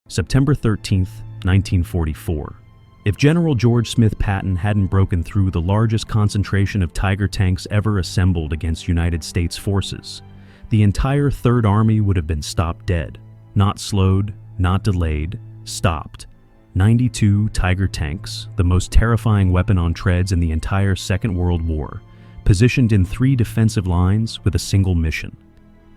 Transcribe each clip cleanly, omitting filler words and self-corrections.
September 13th, 1944. If General George Smith Patton hadn't broken through the largest concentration of Tiger tanks ever assembled against United States forces, the entire Third Army would have been stopped dead. Not slowed, not delayed, stopped. 92 Tiger tanks, the most terrifying weapon on treads in the entire Second World War, positioned in 3 defensive lines with a single mission: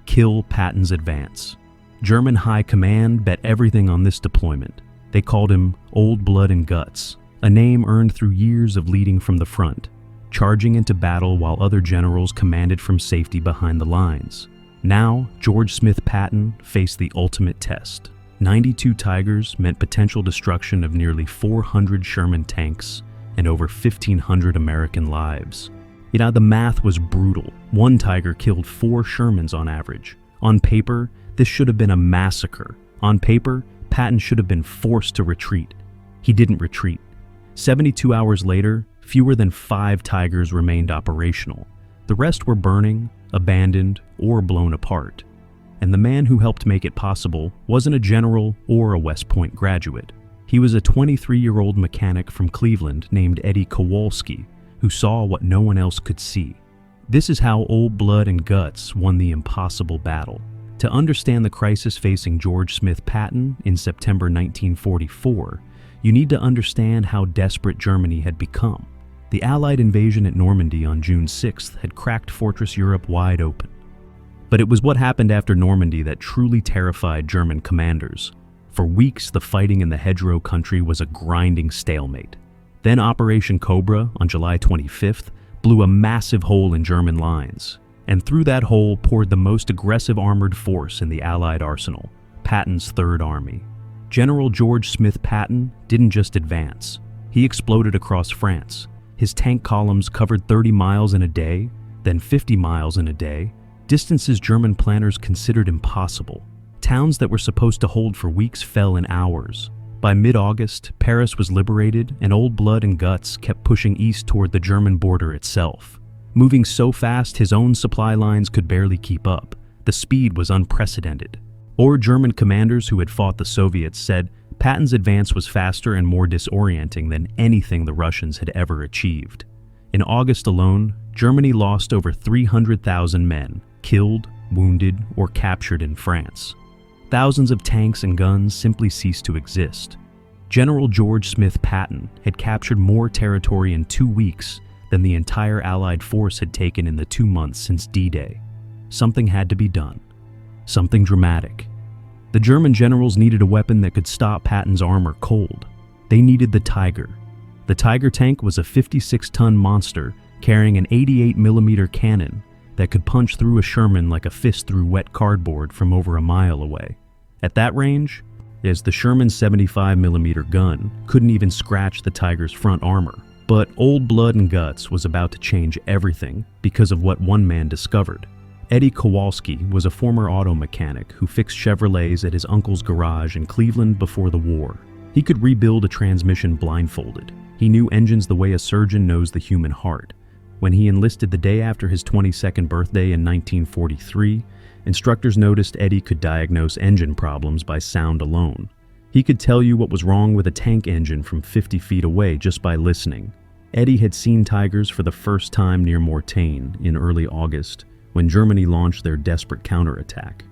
kill Patton's advance. German High Command bet everything on this deployment. They called him Old Blood and Guts, a name earned through years of leading from the front, charging into battle while other generals commanded from safety behind the lines. Now, George Smith Patton faced the ultimate test. 92 Tigers meant potential destruction of nearly 400 Sherman tanks and over 1,500 American lives. The math was brutal. One Tiger killed 4 Shermans on average. On paper, this should have been a massacre. On paper, Patton should have been forced to retreat. He didn't retreat. 72 hours later, fewer than 5 Tigers remained operational. The rest were burning, abandoned, or blown apart. And the man who helped make it possible wasn't a general or a West Point graduate. He was a 23-year-old mechanic from Cleveland named Eddie Kowalski, who saw what no one else could see. This is how Old Blood and Guts won the impossible battle. To understand the crisis facing George Smith Patton in September 1944, you need to understand how desperate Germany had become. The Allied invasion at Normandy on June 6th had cracked Fortress Europe wide open. But it was what happened after Normandy that truly terrified German commanders. For weeks, the fighting in the hedgerow country was a grinding stalemate. Then Operation Cobra on July 25th blew a massive hole in German lines, and through that hole poured the most aggressive armored force in the Allied arsenal, Patton's Third Army. General George Smith Patton didn't just advance. He exploded across France. His tank columns covered 30 miles in a day, then 50 miles in a day, distances German planners considered impossible. Towns that were supposed to hold for weeks fell in hours. By mid-August, Paris was liberated, and Old Blood and Guts kept pushing east toward the German border itself. Moving so fast his own supply lines could barely keep up. The speed was unprecedented. Or German commanders who had fought the Soviets said Patton's advance was faster and more disorienting than anything the Russians had ever achieved. In August alone, Germany lost over 300,000 men, killed, wounded, or captured in France. Thousands of tanks and guns simply ceased to exist. General George Smith Patton had captured more territory in 2 weeks than the entire Allied force had taken in the 2 months since D-Day. Something had to be done. Something dramatic. The German generals needed a weapon that could stop Patton's armor cold. They needed the Tiger. The Tiger tank was a 56-ton monster carrying an 88mm cannon that could punch through a Sherman like a fist through wet cardboard from over a mile away. At that range, the Sherman's 75mm gun couldn't even scratch the Tiger's front armor. But Old Blood and Guts was about to change everything because of what one man discovered. Eddie Kowalski was a former auto mechanic who fixed Chevrolets at his uncle's garage in Cleveland before the war. He could rebuild a transmission blindfolded. He knew engines the way a surgeon knows the human heart. When he enlisted the day after his 22nd birthday in 1943, instructors noticed Eddie could diagnose engine problems by sound alone. He could tell you what was wrong with a tank engine from 50 feet away just by listening. Eddie had seen Tigers for the first time near Mortain in early August, when Germany launched their desperate counterattack.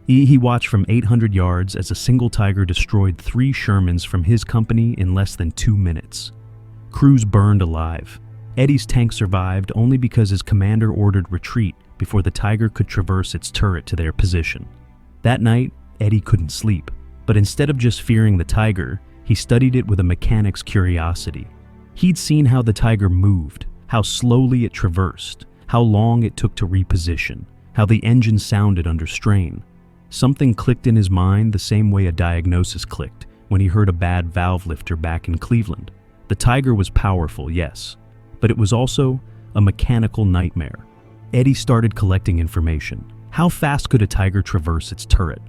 He watched from 800 yards as a single Tiger destroyed 3 Shermans from his company in less than 2 minutes. Crews burned alive. Eddie's tank survived only because his commander ordered retreat before the Tiger could traverse its turret to their position. That night, Eddie couldn't sleep, but instead of just fearing the Tiger, he studied it with a mechanic's curiosity. He'd seen how the Tiger moved, how slowly it traversed, how long it took to reposition, how the engine sounded under strain. Something clicked in his mind the same way a diagnosis clicked when he heard a bad valve lifter back in Cleveland. The Tiger was powerful, yes, but it was also a mechanical nightmare. Eddie started collecting information. How fast could a Tiger traverse its turret?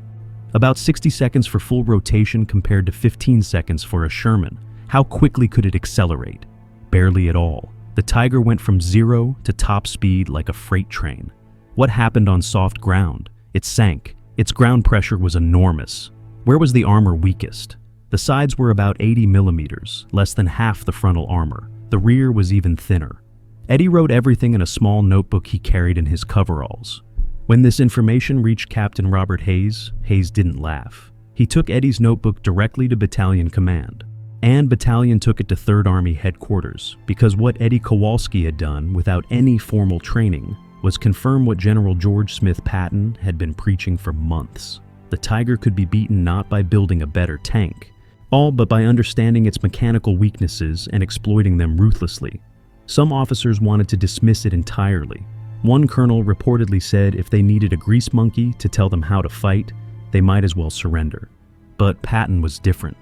About 60 seconds for full rotation compared to 15 seconds for a Sherman. How quickly could it accelerate? Barely at all. The Tiger went from 0 to top speed like a freight train. What happened on soft ground? It sank. Its ground pressure was enormous. Where was the armor weakest? The sides were about 80 millimeters, less than half the frontal armor. The rear was even thinner. Eddie wrote everything in a small notebook he carried in his coveralls. When this information reached Captain Robert Hayes, Hayes didn't laugh. He took Eddie's notebook directly to Battalion Command. And Battalion took it to 3rd Army Headquarters, because what Eddie Kowalski had done without any formal training was confirm what General George Smith Patton had been preaching for months. The Tiger could be beaten not by building a better tank, all but by understanding its mechanical weaknesses and exploiting them ruthlessly. Some officers wanted to dismiss it entirely. One colonel reportedly said if they needed a grease monkey to tell them how to fight, they might as well surrender. But Patton was different.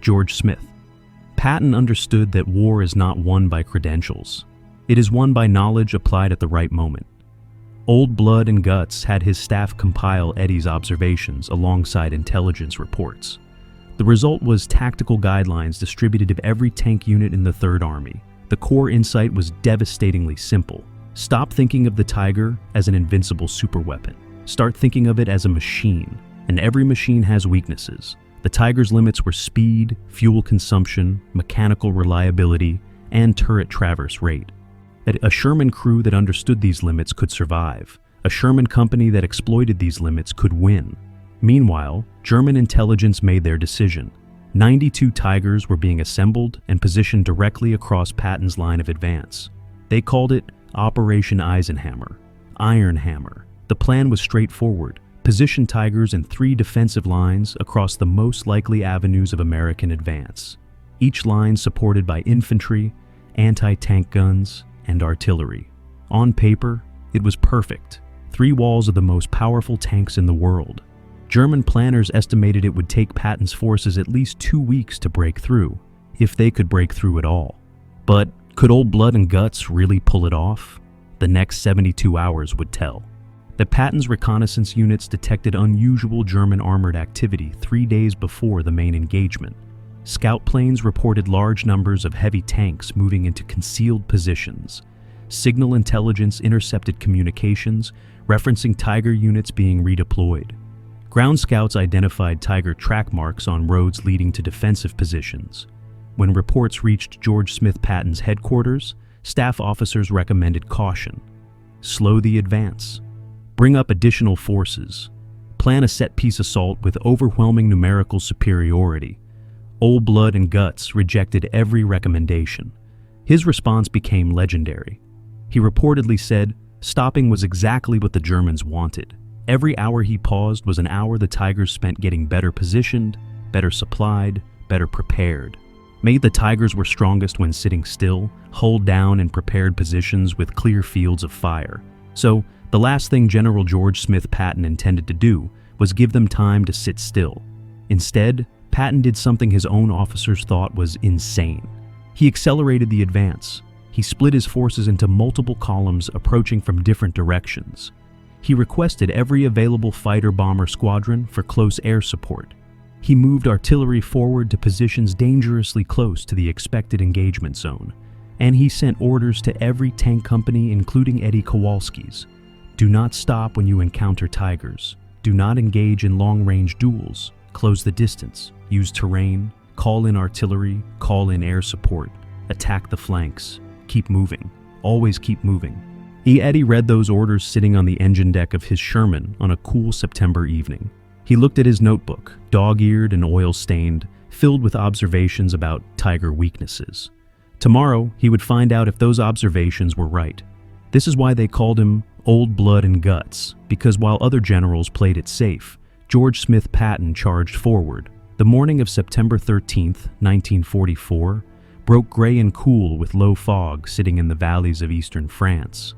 George Smith. Patton understood that war is not won by credentials. It is won by knowledge applied at the right moment. Old Blood and Guts had his staff compile Eddie's observations alongside intelligence reports. The result was tactical guidelines distributed to every tank unit in the 3rd Army. The core insight was devastatingly simple. Stop thinking of the Tiger as an invincible superweapon. Start thinking of it as a machine, and every machine has weaknesses. The Tiger's limits were speed, fuel consumption, mechanical reliability, and turret traverse rate. A Sherman crew that understood these limits could survive. A Sherman company that exploited these limits could win. Meanwhile, German intelligence made their decision. 92 Tigers were being assembled and positioned directly across Patton's line of advance. They called it Operation Eisenhammer, Iron Hammer. The plan was straightforward. Position Tigers in 3 defensive lines across the most likely avenues of American advance, each line supported by infantry, anti-tank guns, and artillery. On paper, it was perfect. 3 walls of the most powerful tanks in the world. German planners estimated it would take Patton's forces at least 2 weeks to break through, if they could break through at all. But could Old Blood and Guts really pull it off? The next 72 hours would tell. That Patton's reconnaissance units detected unusual German armored activity 3 days before the main engagement. Scout planes reported large numbers of heavy tanks moving into concealed positions. Signal intelligence intercepted communications, referencing Tiger units being redeployed. Ground scouts identified Tiger track marks on roads leading to defensive positions. When reports reached George Smith Patton's headquarters, staff officers recommended caution. Slow the advance. Bring up additional forces. Plan a set-piece assault with overwhelming numerical superiority. Old Blood and Guts rejected every recommendation. His response became legendary. He reportedly said, stopping was exactly what the Germans wanted. Every hour he paused was an hour the Tigers spent getting better positioned, better supplied, better prepared. Maybe the Tigers were strongest when sitting still, hulled down in prepared positions with clear fields of fire. So, the last thing General George Smith Patton intended to do was give them time to sit still. Instead, Patton did something his own officers thought was insane. He accelerated the advance. He split his forces into multiple columns approaching from different directions. He requested every available fighter-bomber squadron for close air support. He moved artillery forward to positions dangerously close to the expected engagement zone. And he sent orders to every tank company, including Eddie Kowalski's. Do not stop when you encounter Tigers. Do not engage in long-range duels. Close the distance. Use terrain. Call in artillery. Call in air support. Attack the flanks. Keep moving. Always keep moving. Eddie read those orders sitting on the engine deck of his Sherman on a cool September evening. He looked at his notebook, dog-eared and oil-stained, filled with observations about Tiger weaknesses. Tomorrow, he would find out if those observations were right. This is why they called him Old Blood and Guts, because while other generals played it safe, George Smith Patton charged forward. The morning of September 13th, 1944, broke gray and cool with low fog sitting in the valleys of eastern France.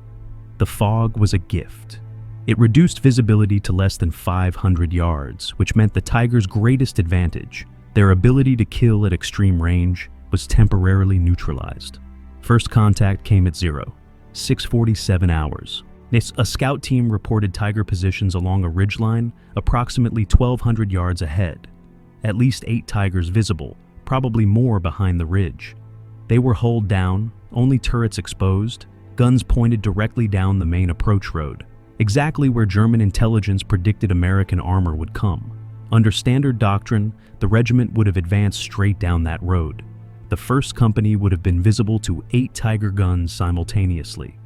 The fog was a gift. It reduced visibility to less than 500 yards, which meant the Tigers' greatest advantage, their ability to kill at extreme range, was temporarily neutralized. First contact came at 6:47 hours. A scout team reported Tiger positions along a ridgeline approximately 1,200 yards ahead. At least 8 Tigers visible, probably more behind the ridge. They were hulled down, only turrets exposed, guns pointed directly down the main approach road, exactly where German intelligence predicted American armor would come. Under standard doctrine, the regiment would have advanced straight down that road. The first company would have been visible to 8 Tiger guns simultaneously.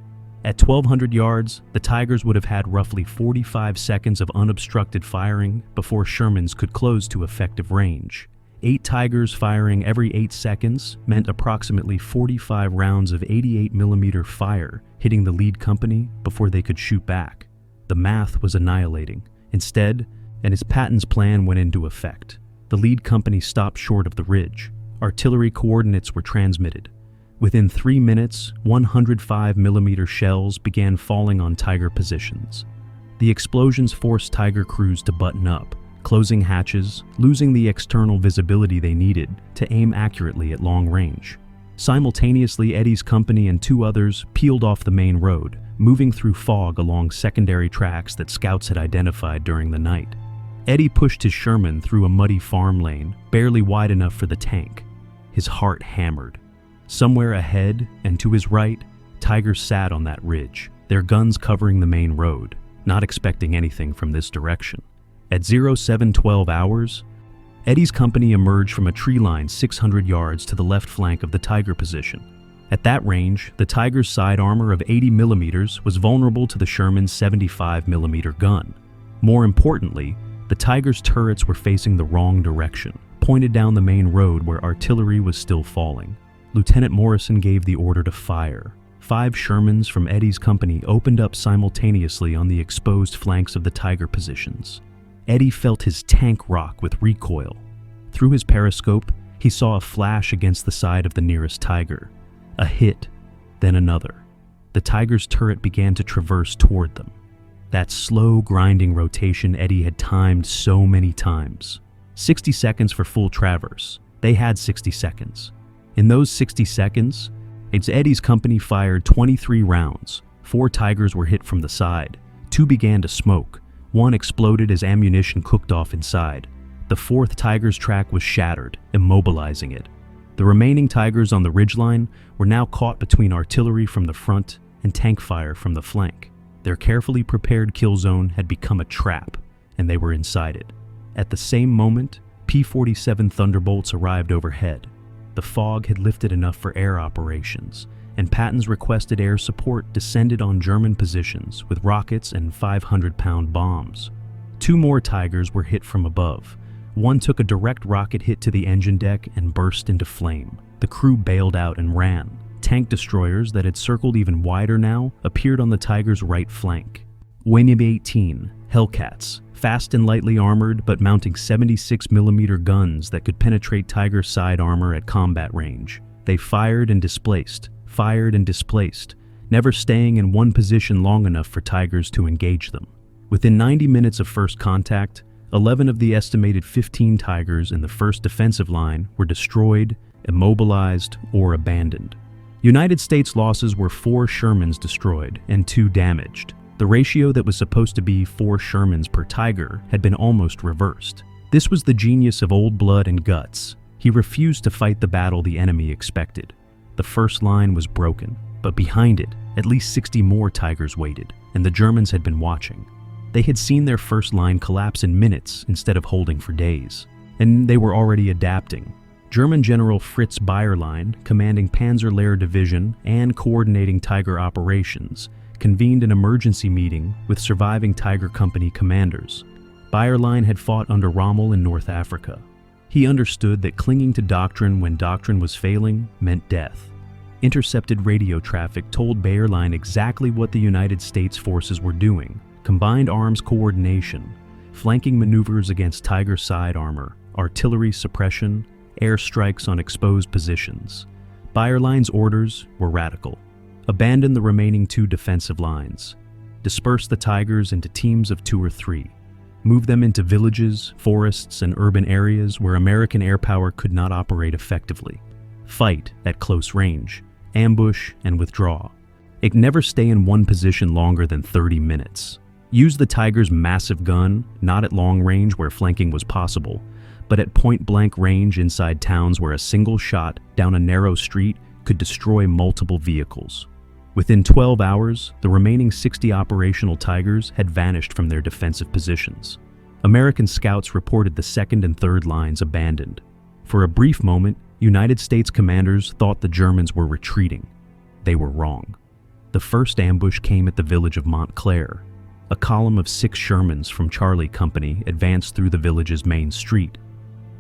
At 1,200 yards, the Tigers would have had roughly 45 seconds of unobstructed firing before Sherman's could close to effective range. 8 Tigers firing every 8 seconds meant approximately 45 rounds of 88mm fire hitting the lead company before they could shoot back. The math was annihilating. Instead, and as Patton's plan went into effect, the lead company stopped short of the ridge. Artillery coordinates were transmitted. Within 3 minutes, 105mm shells began falling on Tiger positions. The explosions forced Tiger crews to button up, closing hatches, losing the external visibility they needed to aim accurately at long range. Simultaneously, Eddie's company and 2 others peeled off the main road, moving through fog along secondary tracks that scouts had identified during the night. Eddie pushed his Sherman through a muddy farm lane, barely wide enough for the tank. His heart hammered. Somewhere ahead and to his right, Tigers sat on that ridge, their guns covering the main road, not expecting anything from this direction. At 0712 hours, Eddie's company emerged from a tree line 600 yards to the left flank of the Tiger position. At that range, the Tiger's side armor of 80mm was vulnerable to the Sherman's 75mm gun. More importantly, the Tiger's turrets were facing the wrong direction, pointed down the main road where artillery was still falling. Lieutenant Morrison gave the order to fire. 5 Shermans from Eddie's company opened up simultaneously on the exposed flanks of the Tiger positions. Eddie felt his tank rock with recoil. Through his periscope, he saw a flash against the side of the nearest Tiger. A hit, then another. The Tiger's turret began to traverse toward them. That slow, grinding rotation Eddie had timed so many times. 60 seconds for full traverse. They had 60 seconds. In those 60 seconds, Eddie's company fired 23 rounds. 4 Tigers were hit from the side. 2 began to smoke. 1 exploded as ammunition cooked off inside. The 4th Tiger's track was shattered, immobilizing it. The remaining Tigers on the ridgeline were now caught between artillery from the front and tank fire from the flank. Their carefully prepared kill zone had become a trap, and they were inside it. At the same moment, P-47 Thunderbolts arrived overhead. The fog had lifted enough for air operations, and Patton's requested air support descended on German positions with rockets and 500-pound bombs. 2 more Tigers were hit from above. 1 took a direct rocket hit to the engine deck and burst into flame. The crew bailed out and ran. Tank destroyers that had circled even wider now appeared on the Tiger's right flank. WM-18, Hellcats, fast and lightly armored but mounting 76mm guns that could penetrate Tiger's side armor at combat range. They fired and displaced, never staying in one position long enough for Tigers to engage them. Within 90 minutes of first contact, 11 of the estimated 15 Tigers in the first defensive line were destroyed, immobilized, or abandoned. United States losses were 4 Shermans destroyed and 2 damaged. The ratio that was supposed to be 4 Shermans per Tiger had been almost reversed. This was the genius of Old Blood and Guts. He refused to fight the battle the enemy expected. The first line was broken, but behind it, at least 60 more Tigers waited, and the Germans had been watching. They had seen their first line collapse in minutes instead of holding for days, and they were already adapting. German General Fritz Bayerlein, commanding Panzerlehr Division and coordinating Tiger operations, convened an emergency meeting with surviving Tiger Company commanders. Bayerlein had fought under Rommel in North Africa. He understood that clinging to doctrine when doctrine was failing meant death. Intercepted radio traffic told Bayerlein exactly what the United States forces were doing: combined arms coordination, flanking maneuvers against Tiger side armor, artillery suppression, airstrikes on exposed positions. Bayerlein's orders were radical. Abandon the remaining 2 defensive lines. Disperse the Tigers into teams of 2 or 3. Move them into villages, forests, and urban areas where American air power could not operate effectively. Fight at close range, ambush, and withdraw. Never stay in one position longer than 30 minutes. Use the Tiger's massive gun, not at long range where flanking was possible, but at point-blank range inside towns where a single shot down a narrow street could destroy multiple vehicles. Within 12 hours, the remaining 60 operational Tigers had vanished from their defensive positions. American scouts reported the second and third lines abandoned. For a brief moment, United States commanders thought the Germans were retreating. They were wrong. The first ambush came at the village of Montclair. A column of 6 Shermans from Charlie Company advanced through the village's main street.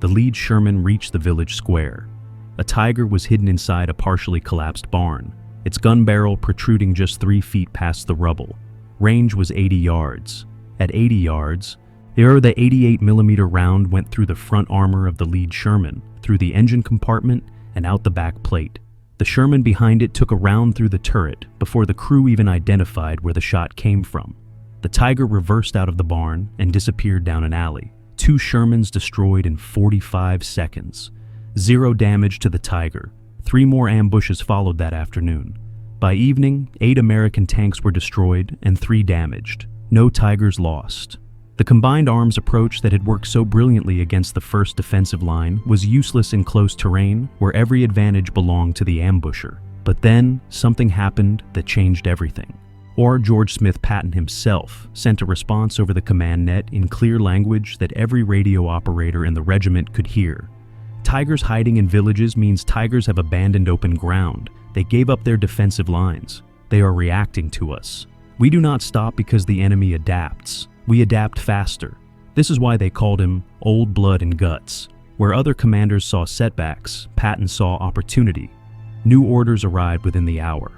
The lead Sherman reached the village square. A Tiger was hidden inside a partially collapsed barn, its gun barrel protruding just 3 feet past the rubble. Range was 80 yards. At 80 yards, the 88mm round went through the front armor of the lead Sherman, through the engine compartment, and out the back plate. The Sherman behind it took a round through the turret before the crew even identified where the shot came from. The Tiger reversed out of the barn and disappeared down an alley. 2 Shermans destroyed in 45 seconds. 0 damage to the Tiger. 3 more ambushes followed that afternoon. By evening, 8 American tanks were destroyed and 3 damaged. No Tigers lost. The combined arms approach that had worked so brilliantly against the first defensive line was useless in close terrain where every advantage belonged to the ambusher. But then, something happened that changed everything. Or George Smith Patton himself sent a response over the command net in clear language that every radio operator in the regiment could hear. Tigers hiding in villages means Tigers have abandoned open ground. They gave up their defensive lines. They are reacting to us. We do not stop because the enemy adapts. We adapt faster. This is why they called him Old Blood and Guts. Where other commanders saw setbacks, Patton saw opportunity. New orders arrived within the hour.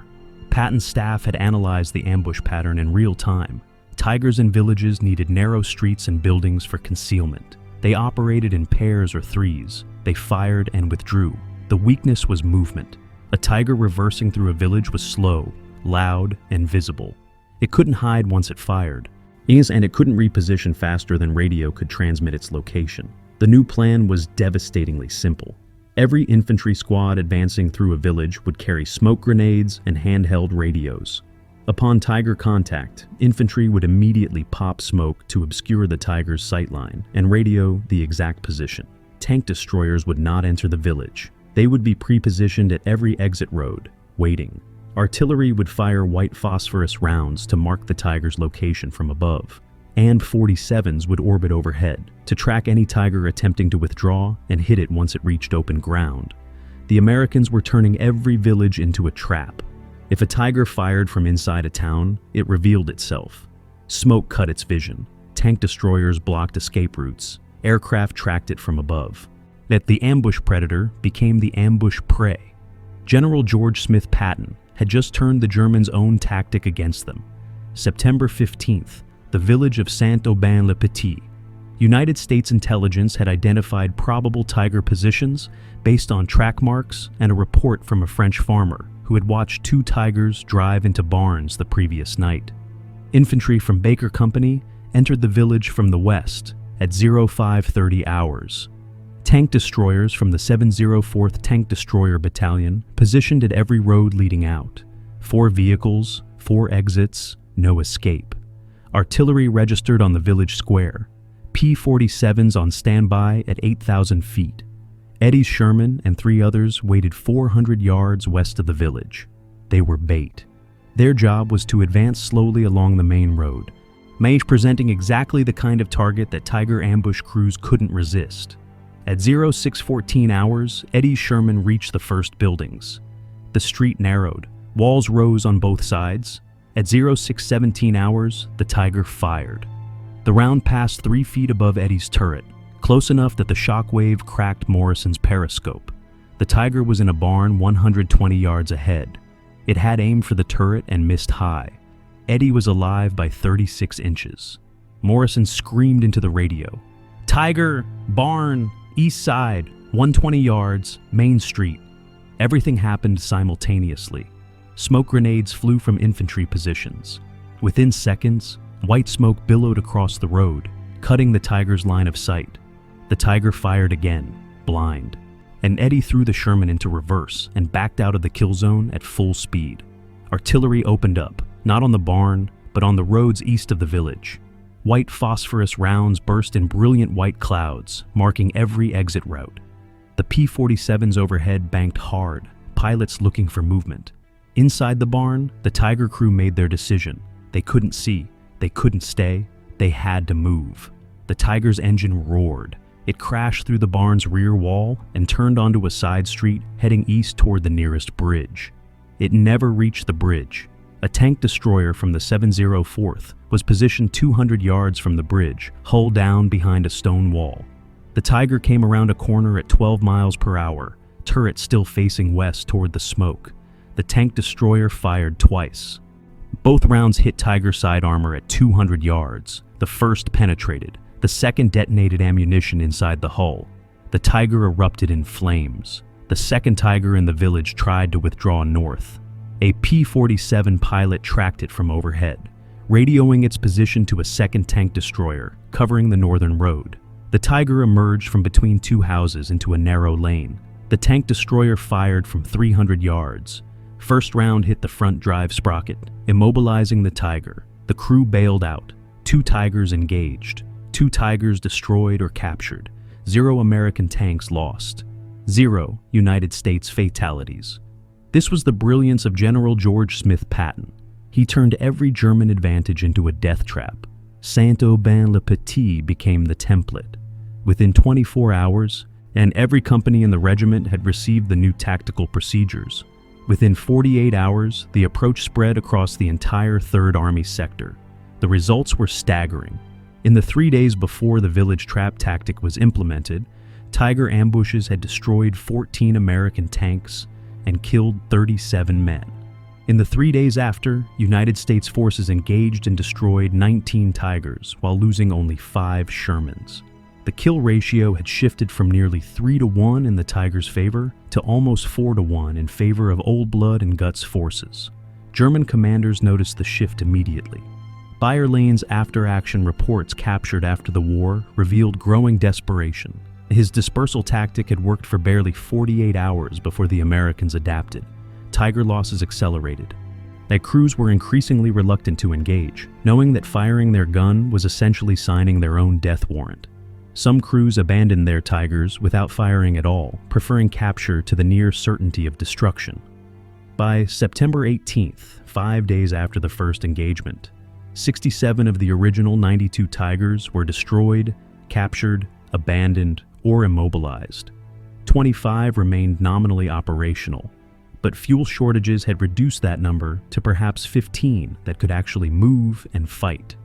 Patton's staff had analyzed the ambush pattern in real time. Tigers in villages needed narrow streets and buildings for concealment. They operated in pairs or threes. They fired and withdrew. The weakness was movement. A Tiger reversing through a village was slow, loud, and visible. It couldn't hide once it fired. And it couldn't reposition faster than radio could transmit its location. The new plan was devastatingly simple. Every infantry squad advancing through a village would carry smoke grenades and handheld radios. Upon Tiger contact, infantry would immediately pop smoke to obscure the Tiger's sightline and radio the exact position. Tank destroyers would not enter the village. They would be pre-positioned at every exit road, waiting. Artillery would fire white phosphorus rounds to mark the Tiger's location from above. And 47s would orbit overhead to track any Tiger attempting to withdraw and hit it once it reached open ground. The Americans were turning every village into a trap. If a Tiger fired from inside a town, it revealed itself. Smoke cut its vision. Tank destroyers blocked escape routes. Aircraft tracked it from above. That the ambush predator became the ambush prey. General George Smith Patton had just turned the Germans' own tactic against them. September 15th, the village of Saint-Aubin-le-Petit. United States intelligence had identified probable Tiger positions based on track marks and a report from a French farmer who had watched 2 Tigers drive into barns the previous night. Infantry from Baker Company entered the village from the west at 0530 hours. Tank destroyers from the 704th Tank Destroyer Battalion positioned at every road leading out. 4 vehicles, 4 exits, no escape. Artillery registered on the village square. P-47s on standby at 8,000 feet. Eddie's Sherman and 3 others waited 400 yards west of the village. They were bait. Their job was to advance slowly along the main road, presenting exactly the kind of target that Tiger ambush crews couldn't resist. At 0614 hours, Eddie's Sherman reached the first buildings. The street narrowed. Walls rose on both sides. At 0617 hours, the Tiger fired. The round passed 3 feet above Eddie's turret, close enough that the shockwave cracked Morrison's periscope. The Tiger was in a barn 120 yards ahead. It had aimed for the turret and missed high. Eddie was alive by 36 inches. Morrison screamed into the radio. "Tiger! Barn! East side! 120 yards! Main Street!" Everything happened simultaneously. Smoke grenades flew from infantry positions. Within seconds, white smoke billowed across the road, cutting the Tiger's line of sight. The Tiger fired again, blind. And Eddie threw the Sherman into reverse and backed out of the kill zone at full speed. Artillery opened up, not on the barn, but on the roads east of the village. White phosphorus rounds burst in brilliant white clouds, marking every exit route. The P-47s overhead banked hard, pilots looking for movement. Inside the barn, the Tiger crew made their decision. They couldn't see, they couldn't stay, they had to move. The Tiger's engine roared. It crashed through the barn's rear wall and turned onto a side street heading east toward the nearest bridge. It never reached the bridge. A tank destroyer from the 704th was positioned 200 yards from the bridge, hull down behind a stone wall. The Tiger came around a corner at 12 miles per hour, turret still facing west toward the smoke. The tank destroyer fired twice. Both rounds hit Tiger side armor at 200 yards. The first penetrated. The second detonated ammunition inside the hull. The Tiger erupted in flames. The second Tiger in the village tried to withdraw north. A P-47 pilot tracked it from overhead, radioing its position to a second tank destroyer, covering the northern road. The Tiger emerged from between two houses into a narrow lane. The tank destroyer fired from 300 yards. First round hit the front drive sprocket, immobilizing the Tiger. The crew bailed out. 2 Tigers engaged. 2 Tigers destroyed or captured. 0 American tanks lost. 0 United States fatalities. This was the brilliance of General George Smith Patton. He turned every German advantage into a death trap. Saint-Aubin-le-Petit became the template. Within 24 hours, and every company in the regiment had received the new tactical procedures. Within 48 hours, the approach spread across the entire 3rd Army sector. The results were staggering. In the 3 days before the village trap tactic was implemented, Tiger ambushes had destroyed 14 American tanks and killed 37 men. In the 3 days after, United States forces engaged and destroyed 19 Tigers while losing only 5 Shermans. The kill ratio had shifted from nearly 3-to-1 in the Tiger's favor to almost 4-to-1 in favor of Old Blood and Guts forces. German commanders noticed the shift immediately. Bayerlane's after-action reports captured after the war revealed growing desperation. His dispersal tactic had worked for barely 48 hours before the Americans adapted. Tiger losses accelerated. Their crews were increasingly reluctant to engage, knowing that firing their gun was essentially signing their own death warrant. Some crews abandoned their Tigers without firing at all, preferring capture to the near certainty of destruction. By September 18th, 5 days after the first engagement, 67 of the original 92 Tigers were destroyed, captured, abandoned, or immobilized. 25 remained nominally operational, but fuel shortages had reduced that number to perhaps 15 that could actually move and fight.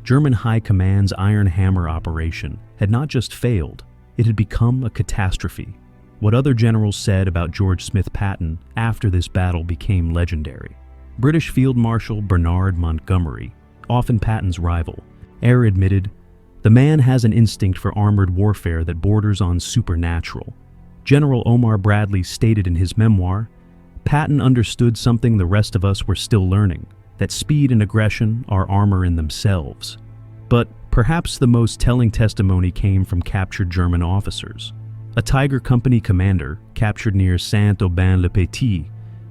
German High Command's Iron Hammer operation had not just failed, it had become a catastrophe. What other generals said about George Smith Patton after this battle became legendary. British Field Marshal Bernard Montgomery, often Patton's rival, admitted, "The man has an instinct for armored warfare that borders on supernatural." General Omar Bradley stated in his memoir, "Patton understood something the rest of us were still learning, that speed and aggression are armor in themselves." But perhaps the most telling testimony came from captured German officers. A Tiger Company commander, captured near Saint-Aubin-le-Petit,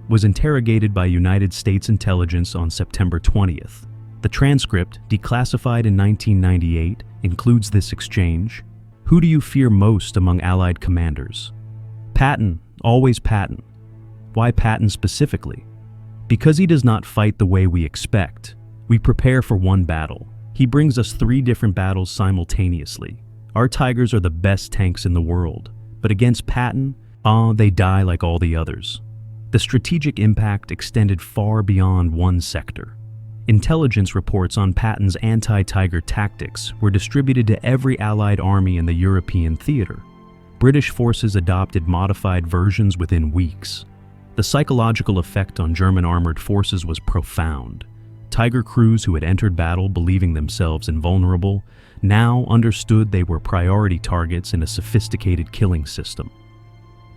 was interrogated by United States intelligence on September 20th. The transcript, declassified in 1998, includes this exchange. "Who do you fear most among Allied commanders?" "Patton, always Patton." "Why Patton specifically?" "Because he does not fight the way we expect. We prepare for one battle. He brings us 3 different battles simultaneously. Our Tigers are the best tanks in the world, but against Patton, they die like all the others." The strategic impact extended far beyond one sector. Intelligence reports on Patton's anti-Tiger tactics were distributed to every Allied army in the European theater. British forces adopted modified versions within weeks. The psychological effect on German armored forces was profound. Tiger crews who had entered battle believing themselves invulnerable now understood they were priority targets in a sophisticated killing system.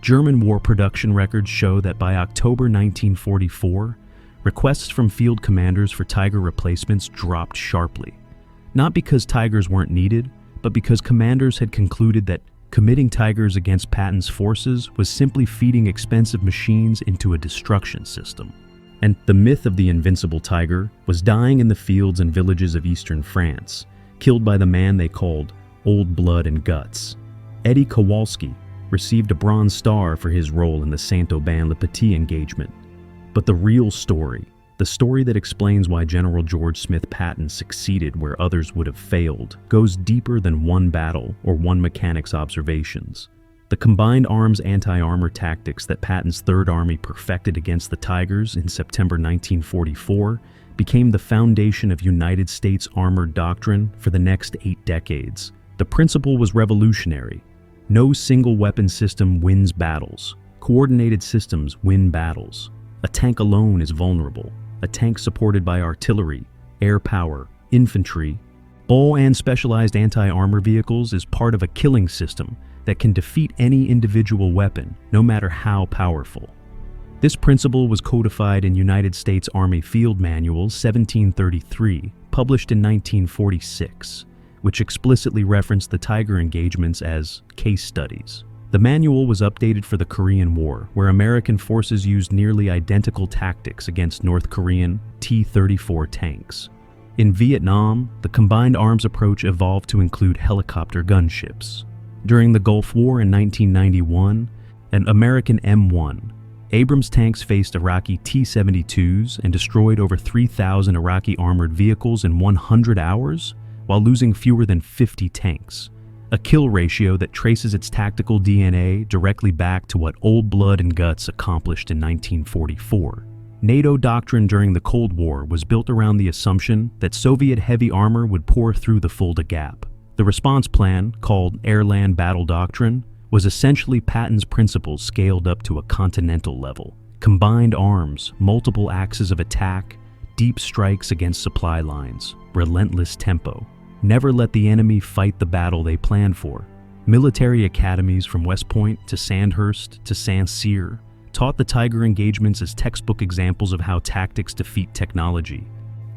German war production records show that by October 1944, requests from field commanders for Tiger replacements dropped sharply. Not because Tigers weren't needed, but because commanders had concluded that committing Tigers against Patton's forces was simply feeding expensive machines into a destruction system. And the myth of the invincible Tiger was dying in the fields and villages of eastern France, killed by the man they called Old Blood and Guts. Eddie Kowalski received a Bronze Star for his role in the Saint-Aubin-le-Petit engagement. But the real story, The story that explains why General George Smith Patton succeeded where others would have failed goes deeper than one battle or one mechanic's observations. The combined arms anti-armor tactics that Patton's Third Army perfected against the Tigers in September 1944 became the foundation of United States armored doctrine for the next 8 decades. The principle was revolutionary. No single weapon system wins battles. Coordinated systems win battles. A tank alone is vulnerable. A tank supported by artillery, air power, infantry, and specialized anti-armor vehicles is part of a killing system that can defeat any individual weapon, no matter how powerful. This principle was codified in United States Army Field Manual 1733, published in 1946, which explicitly referenced the Tiger engagements as case studies. The manual was updated for the Korean War, where American forces used nearly identical tactics against North Korean T-34 tanks. In Vietnam, the combined arms approach evolved to include helicopter gunships. During the Gulf War in 1991, an American M1 Abrams tanks faced Iraqi T-72s and destroyed over 3,000 Iraqi armored vehicles in 100 hours, while losing fewer than 50 tanks. A kill ratio that traces its tactical DNA directly back to what Old Blood and Guts accomplished in 1944. NATO doctrine during the Cold War was built around the assumption that Soviet heavy armor would pour through the Fulda Gap. The response plan, called Air-Land Battle Doctrine, was essentially Patton's principles scaled up to a continental level. Combined arms, multiple axes of attack, deep strikes against supply lines, relentless tempo. Never let the enemy fight the battle they planned for. Military academies from West Point to Sandhurst to Saint Cyr taught the Tiger engagements as textbook examples of how tactics defeat technology.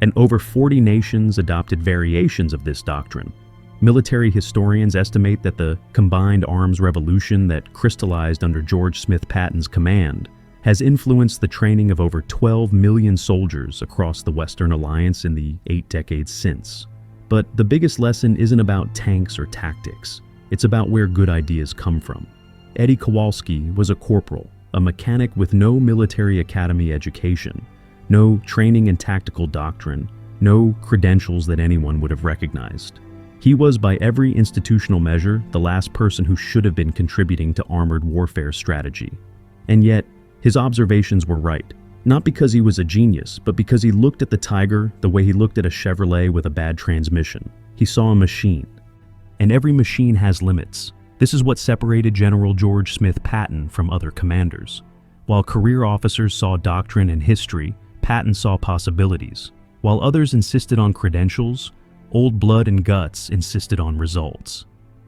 And over 40 nations adopted variations of this doctrine. Military historians estimate that the combined arms revolution that crystallized under George Smith Patton's command has influenced the training of over 12 million soldiers across the Western Alliance in the 8 decades since. But the biggest lesson isn't about tanks or tactics. It's about where good ideas come from. Eddie Kowalski was a corporal, a mechanic with no military academy education, no training in tactical doctrine, no credentials that anyone would have recognized. He was, by every institutional measure, the last person who should have been contributing to armored warfare strategy. And yet, his observations were right. Not because he was a genius, but because he looked at the Tiger the way he looked at a Chevrolet with a bad transmission. He saw a machine. And every machine has limits. This is what separated General George Smith Patton from other commanders. While career officers saw doctrine and history, Patton saw possibilities. While others insisted on credentials, Old Blood and Guts insisted on results.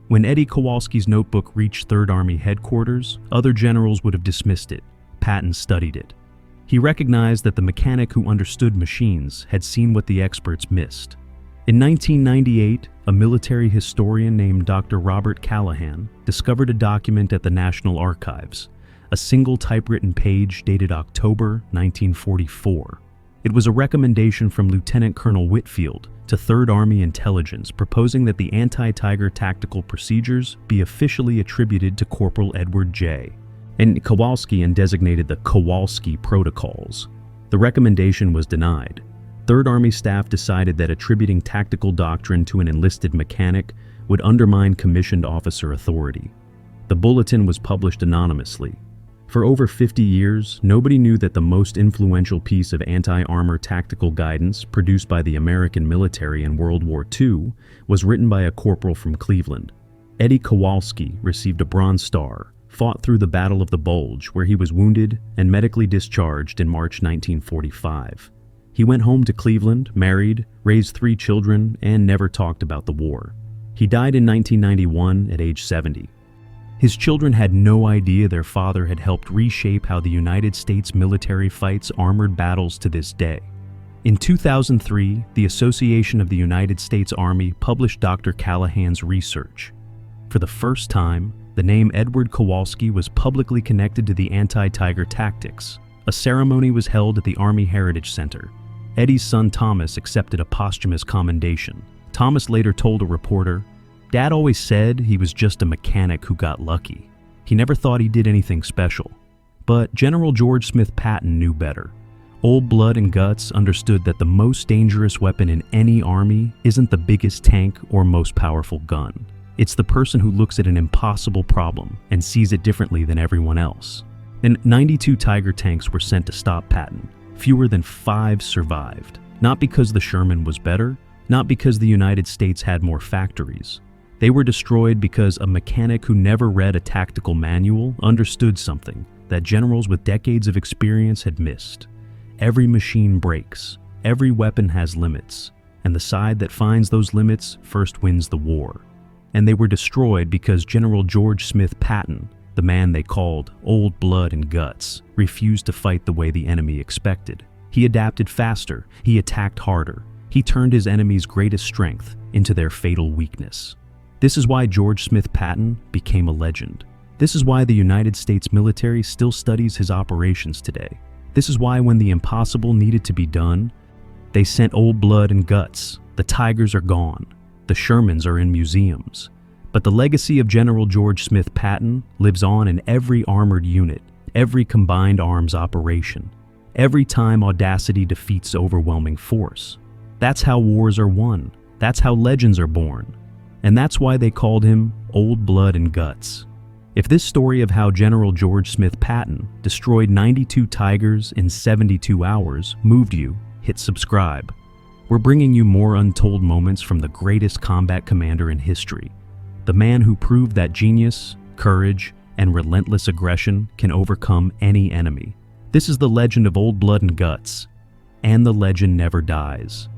When Eddie Kowalski's notebook reached Third Army headquarters, other generals would have dismissed it. Patton studied it. He recognized that the mechanic who understood machines had seen what the experts missed. In 1998, a military historian named Dr. Robert Callahan discovered a document at the National Archives, a single typewritten page dated October 1944. It was a recommendation from Lieutenant Colonel Whitfield to Third Army Intelligence proposing that the anti-Tiger tactical procedures be officially attributed to Corporal Edward J. and Kowalski and designated the Kowalski Protocols. The recommendation was denied. Third Army staff decided that attributing tactical doctrine to an enlisted mechanic would undermine commissioned officer authority. The bulletin was published anonymously. For over 50 years, nobody knew that the most influential piece of anti-armor tactical guidance produced by the American military in World War II was written by a corporal from Cleveland. Eddie Kowalski received a Bronze Star, fought through the Battle of the Bulge, where he was wounded and medically discharged in March 1945. He went home to Cleveland, married, raised 3 children, and never talked about the war. He died in 1991 at age 70. His children had no idea their father had helped reshape how the United States military fights armored battles to this day. In 2003, the Association of the United States Army published Dr. Callahan's research. For the first time, the name Edward Kowalski was publicly connected to the anti-Tiger tactics. A ceremony was held at the Army Heritage Center. Eddie's son Thomas accepted a posthumous commendation. Thomas later told a reporter, "Dad always said he was just a mechanic who got lucky. He never thought he did anything special." But General George Smith Patton knew better. Old Blood and Guts understood that the most dangerous weapon in any army isn't the biggest tank or most powerful gun. It's the person who looks at an impossible problem and sees it differently than everyone else. And 92 Tiger tanks were sent to stop Patton. Fewer than 5 survived. Not because the Sherman was better, not because the United States had more factories. They were destroyed because a mechanic who never read a tactical manual understood something that generals with decades of experience had missed. Every machine breaks, every weapon has limits, and the side that finds those limits first wins the war. And they were destroyed because General George Smith Patton, the man they called Old Blood and Guts, refused to fight the way the enemy expected. He adapted faster, he attacked harder, he turned his enemy's greatest strength into their fatal weakness. This is why George Smith Patton became a legend. This is why the United States military still studies his operations today. This is why when the impossible needed to be done, they sent Old Blood and Guts. The Tigers are gone. The Shermans are in museums. But the legacy of General George Smith Patton lives on in every armored unit, every combined arms operation, every time audacity defeats overwhelming force. That's how wars are won. That's how legends are born. And that's why they called him Old Blood and Guts. If this story of how General George Smith Patton destroyed 92 Tigers in 72 hours moved you, hit subscribe. We're bringing you more untold moments from the greatest combat commander in history. The man who proved that genius, courage, and relentless aggression can overcome any enemy. This is the legend of Old Blood and Guts, and the legend never dies.